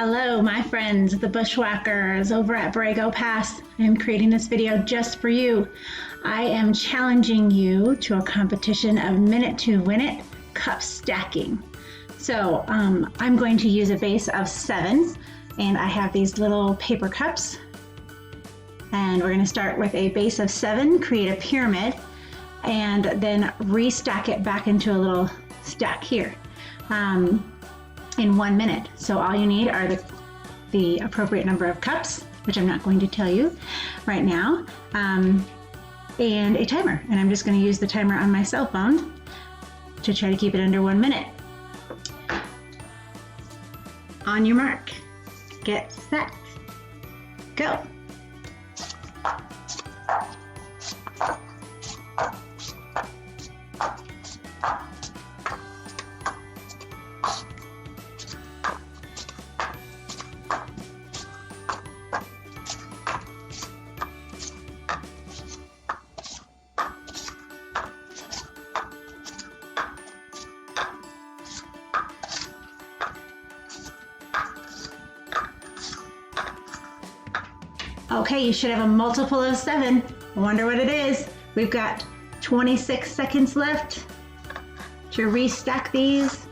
Hello, my friends, the bushwhackers over at Borrego Pass. I am creating this video just for you. I am challenging you to a competition of minute to win it cup stacking. So I'm going to use a base of 7, and I have these little paper cups. And we're going to start with a base of 7, create a pyramid, and then restack it back into a little stack here. In 1 minute. So all you need are the appropriate number of cups, which I'm not going to tell you right now, and a timer. And I'm just going to use the timer on my cell phone to try to keep it under 1 minute. On your mark, get set, go. Okay, you should have a multiple of 7. I wonder what it is. We've got 26 seconds left to restack these.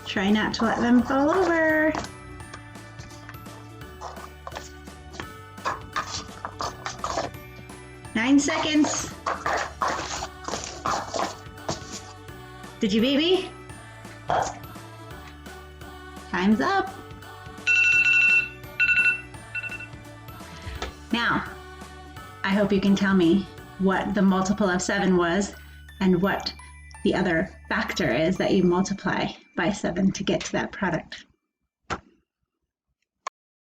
Try not to let them fall over. Nine seconds. Did you beat me? Time's up. Now, I hope you can tell me what the multiple of 7 was and what the other factor is that you multiply by 7 to get to that product.